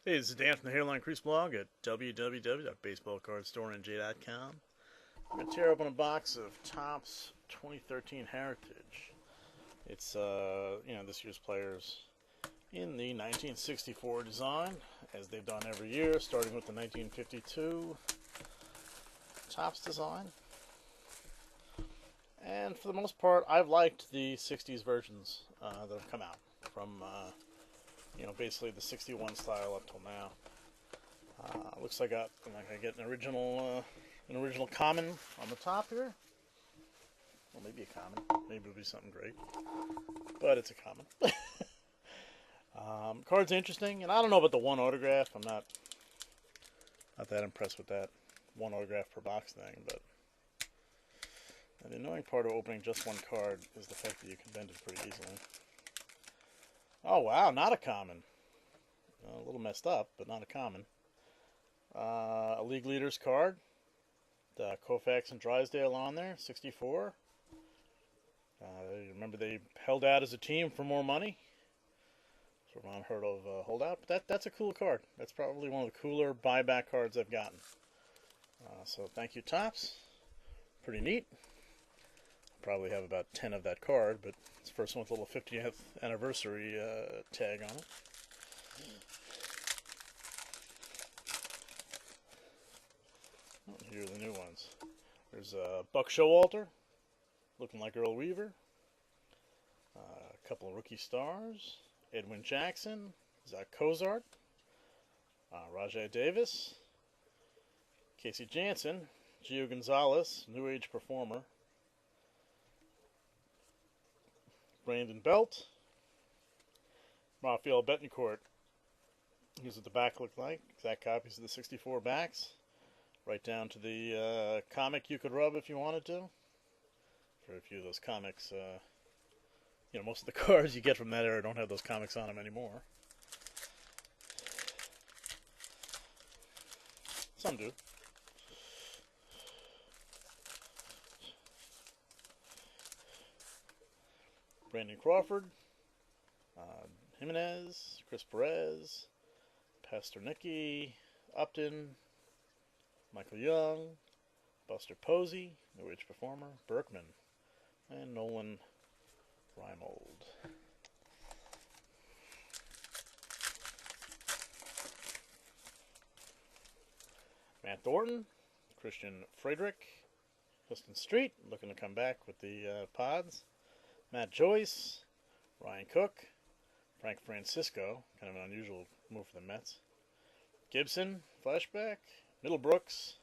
Hey, this is Dan from the Hairline Crease blog at www.baseballcardstorenj.com. I'm going to tear open a box of Topps 2013 Heritage. It's, this year's players in the 1964 design, as they've done every year, starting with the 1952 Topps design. And for the most part, I've liked the 60s versions that have come out from basically the 61 style up till now. Looks like I get an original common on the top here. Well, maybe a common. Maybe it'll be something great. But it's a common. Card's interesting, and I don't know about the one autograph. I'm not that impressed with that one autograph per box thing, but the annoying part of opening just one card is the fact that you can bend it pretty easily. Oh, wow, not a common. A little messed up, but not a common. A League Leaders card. Koufax and Drysdale on there, 64. Remember they held out as a team for more money. Sort of unheard of holdout, but that's a cool card. That's probably one of the cooler buyback cards I've gotten. So thank you, Topps. Pretty neat. Probably have about 10 of that card, but it's the first one with a little 50th anniversary tag on it. Oh, here are the new ones. There's Buck Showalter, looking like Earl Weaver. A couple of rookie stars. Edwin Jackson, Zach Cozart, Rajai Davis, Casey Janssen, Gio Gonzalez, New Age performer. Brandon Belt, Rafael Betancourt. Here's what the back looked like. Exact copies of the 64 backs. Right down to the comic you could rub if you wanted to. For a few of those comics, most of the cards you get from that era don't have those comics on them anymore. Some do. Brandon Crawford, Jimenez, Chris Perez, Pastornicki, Upton, Michael Young, Buster Posey, New Age performer, Berkman, and Nolan Reimold. Matt Thornton, Christian Friedrich, Huston Street, looking to come back with the pods. Matt Joyce, Ryan Cook, Frank Francisco, kind of an unusual move for the Mets. Gibson, flashback, Middlebrooks,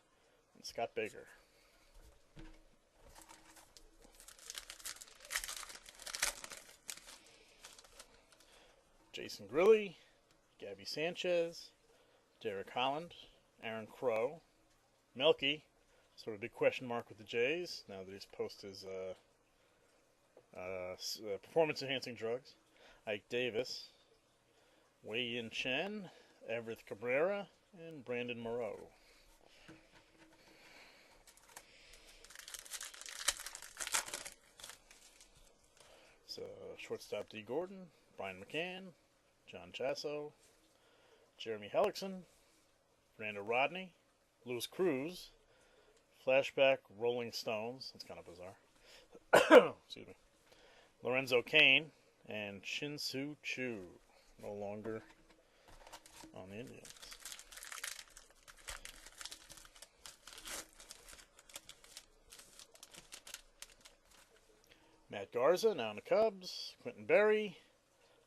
and Scott Baker. Jason Grilli, Gabby Sanchez, Derek Holland, Aaron Crow, Melky, sort of a big question mark with the Jays now that he's post his performance-enhancing drugs. Ike Davis, Wei-Yin Chen, Everett Cabrera, and Brandon Moreau. So, shortstop D. Gordon, Brian McCann, John Chasso, Jeremy Hellickson, Fernando Rodney, Louis Cruz, flashback Rolling Stones. That's kind of bizarre. Excuse me. Lorenzo Cain, and Shin-Soo Choo, no longer on the Indians. Matt Garza, now in the Cubs. Quentin Berry,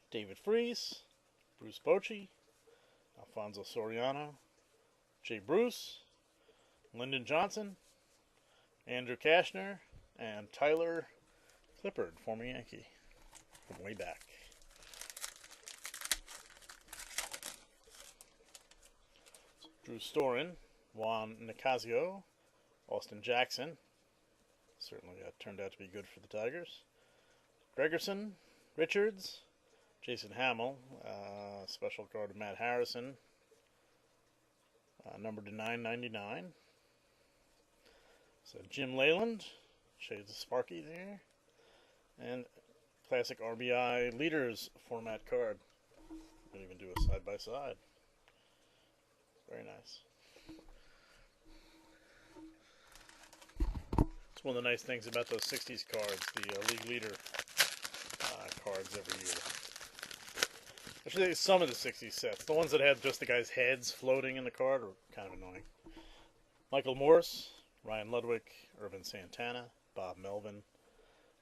David Freese, Bruce Bochy, Alfonso Soriano, Jay Bruce, Lyndon Johnson, Andrew Kashner, and Tyler Clippard, former Yankee, from way back. Drew Storen, Juan Nicasio, Austin Jackson, certainly turned out to be good for the Tigers. Gregerson, Richards, Jason Hamill, special card of Matt Harrison, numbered to 999. So Jim Leyland, shades of Sparky there. And classic RBI Leaders format card. Don't even do a side-by-side. Very nice. It's one of the nice things about those 60s cards, the league leader cards every year. Actually, some of the 60s sets. The ones that had just the guys' heads floating in the card are kind of annoying. Michael Morse, Ryan Ludwig, Irvin Santana, Bob Melvin.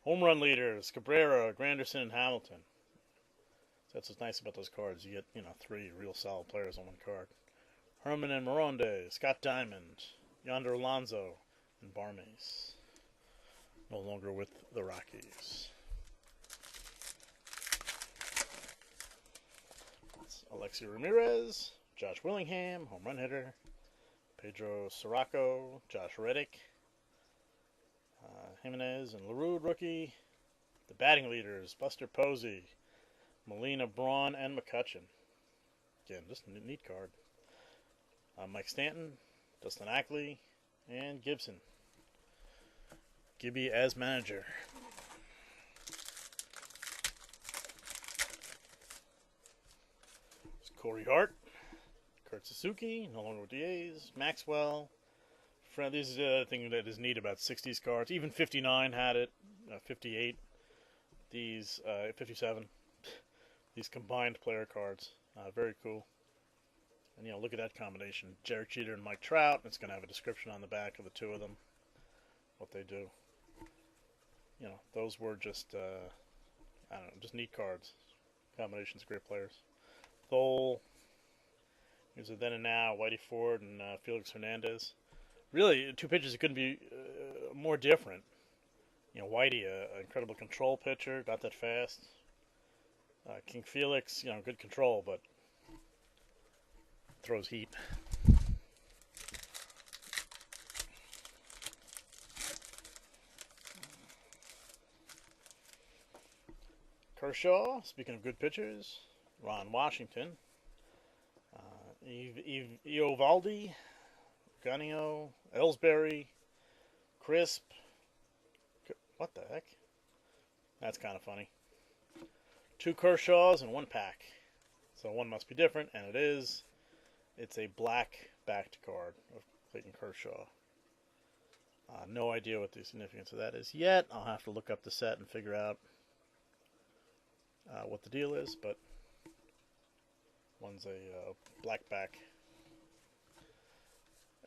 Home run leaders, Cabrera, Granderson, and Hamilton. That's what's nice about those cards. You get, 3 real solid players on one card. Herman and Moronde, Scott Diamond, Yonder Alonso, and Barmes. No longer with the Rockies. It's Alexi Ramirez, Josh Willingham, home run hitter. Pedro Sirocco, Josh Reddick, Jimenez and LaRue, rookie. The batting leaders, Buster Posey, Molina, Braun, and McCutcheon. Again, just a neat card. Mike Stanton, Dustin Ackley, and Gibson. Gibby as manager. It's Corey Hart, Kurt Suzuki, no longer with the A's, Maxwell. This is the other thing that is neat about 60s cards. Even 59 had it, 58, these 57. These combined player cards, very cool. And look at that combination: Derek Jeter and Mike Trout. It's going to have a description on the back of the two of them, what they do. Those were just I don't know, just neat cards. Combinations of great players. Thole. Here's a then and now: Whitey Ford and Felix Hernandez. Really, two pitchers that couldn't be more different. Whitey, an incredible control pitcher, got that fast. King Felix, good control, but throws heat. Kershaw, speaking of good pitchers, Ron Washington, Eovaldi, Ganio, Ellsbury, Crisp. What the heck? That's kind of funny. 2 Kershaws and 1 pack. So one must be different, and it is. It's a black backed card of Clayton Kershaw. No idea what the significance of that is yet. I'll have to look up the set and figure out what the deal is, but one's a black back.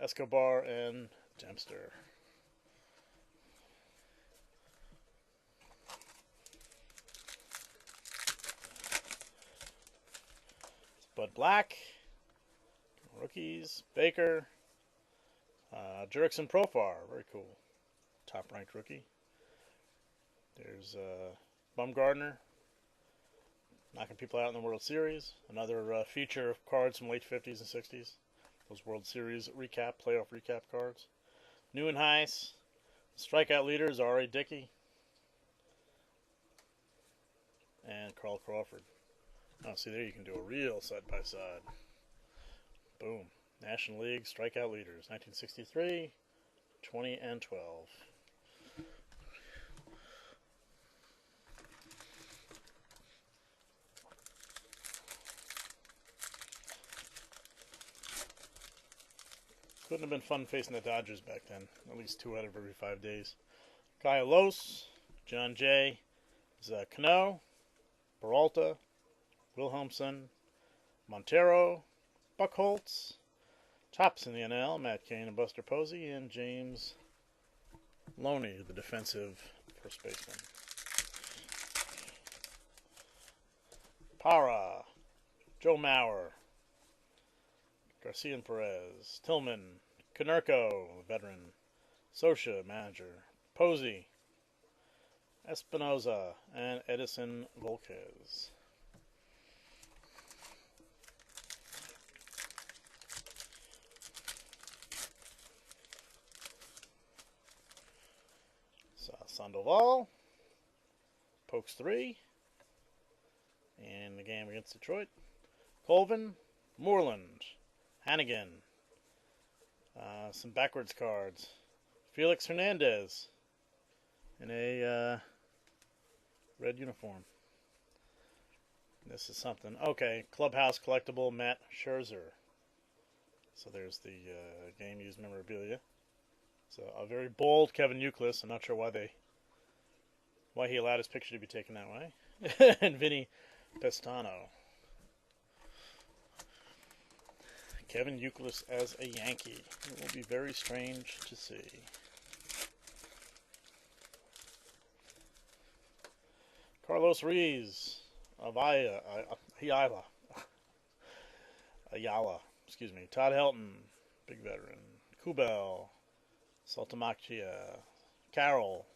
Escobar and Dempster. Bud Black, rookies, Baker, Jurickson Profar, very cool, top-ranked rookie. There's Bumgardner, knocking people out in the World Series. Another feature of cards from late 50s and 60s. Those World Series recap, playoff recap cards. Neuenhuis, strikeout leaders, R.A. Dickey, and Carl Crawford. Oh, see, there you can do a real side-by-side. Boom. National League strikeout leaders, 1963, 20, and 12. Couldn't have been fun facing the Dodgers back then. At least 2 out of every 5 days. Kyle Los, John Jay, Cano, Peralta, Wilhelmsen, Montero, Buchholz, tops in the NL, Matt Cain and Buster Posey, and James Loney, the defensive first baseman. Para, Joe Mauer, Garcia and Perez, Tillman, Konerko, veteran, Socia, manager, Posey, Espinoza, and Edison Volquez. Sandoval, pokes 3 in the game against Detroit. Colvin, Moreland, Hannigan, some backwards cards. Felix Hernandez in a red uniform. This is something. Okay, Clubhouse collectible, Matt Scherzer. So there's the game used memorabilia. So a very bold Kevin Youkilis. I'm not sure why he allowed his picture to be taken that way. And Vinny Pestano. Kevin Youkilis as a Yankee. It will be very strange to see. Carlos Ruiz of Ayala. Todd Helton, big veteran. Kubel, Saltamacchia, Carroll,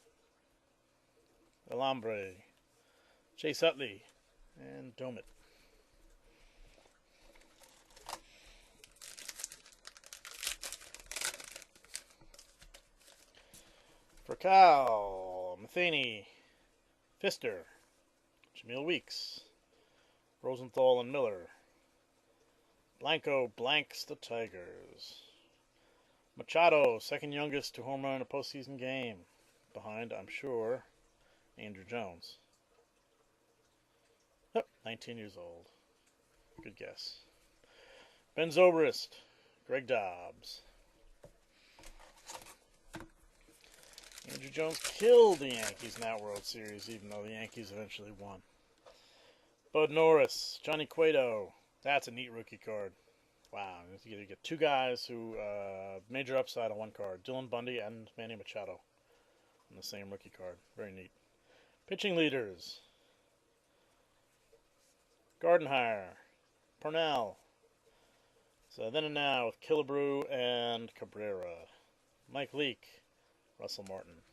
Elambre, Chase Utley, and Domit. Furcal, Matheny, Pfister, Jamil Weeks, Rosenthal and Miller. Blanco blanks the Tigers. Machado, second youngest to home run in a postseason game. Behind, I'm sure, Andrew Jones. Oh, 19 years old. Good guess. Ben Zobrist, Greg Dobbs. Andrew Jones killed the Yankees in that World Series, even though the Yankees eventually won. Bud Norris, Johnny Cueto. That's a neat rookie card. Wow, you get two guys who major upside on one card. Dylan Bundy and Manny Machado on the same rookie card. Very neat. Pitching leaders. Gardenhire, Purnell. So then and now with Killebrew and Cabrera. Mike Leake, Russell Martin.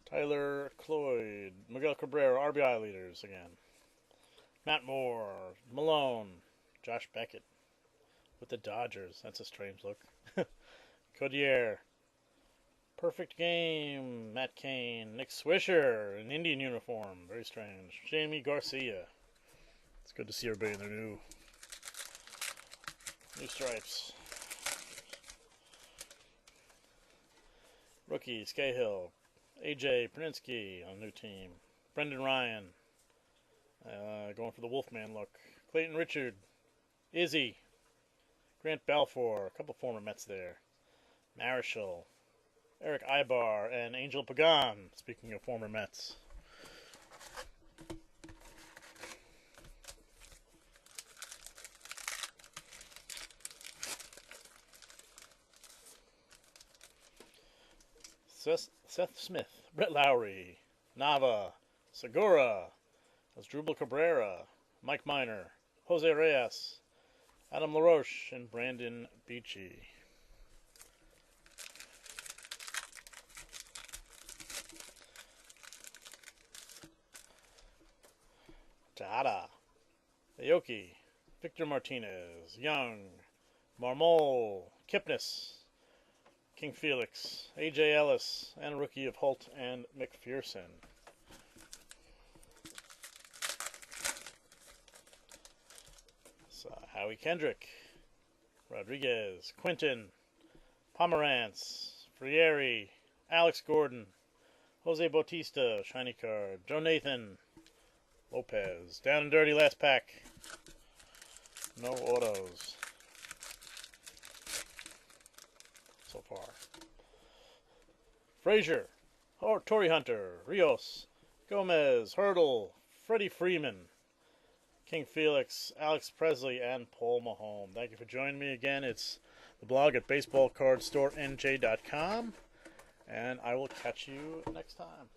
Tyler Cloyd, Miguel Cabrera, RBI leaders again. Matt Moore, Malone, Josh Beckett with the Dodgers. That's a strange look. Codier, Perfect Game, Matt Cain, Nick Swisher, an Indian uniform. Very strange. Jamie Garcia. It's good to see everybody in their new stripes. Rookies, Cahill, AJ Praninsky on a new team. Brendan Ryan, going for the Wolfman look. Clayton Richard, Izzy, Grant Balfour, a couple former Mets there. Marischal, Eric Ibar, and Angel Pagan, speaking of former Mets. Seth Smith, Brett Lowry, Nava, Segura, Asdrubal Cabrera, Mike Minor, Jose Reyes, Adam LaRoche, and Brandon Beachy. Tejada, Aoki, Victor Martinez, Young, Marmol, Kipnis, King Felix, A.J. Ellis, and a rookie of Holt and McPherson. So, Howie Kendrick, Rodriguez, Quinton, Pomerantz, Frieri, Alex Gordon, Jose Bautista, shiny card, Joe Nathan, Lopez. Down and dirty last pack. No autos so far. Frazier, Torrey Hunter, Rios, Gomez, Hurdle, Freddie Freeman, King Felix, Alex Presley, and Paul Mahone. Thank you for joining me again. It's the blog at baseballcardstorenj.com, and I will catch you next time.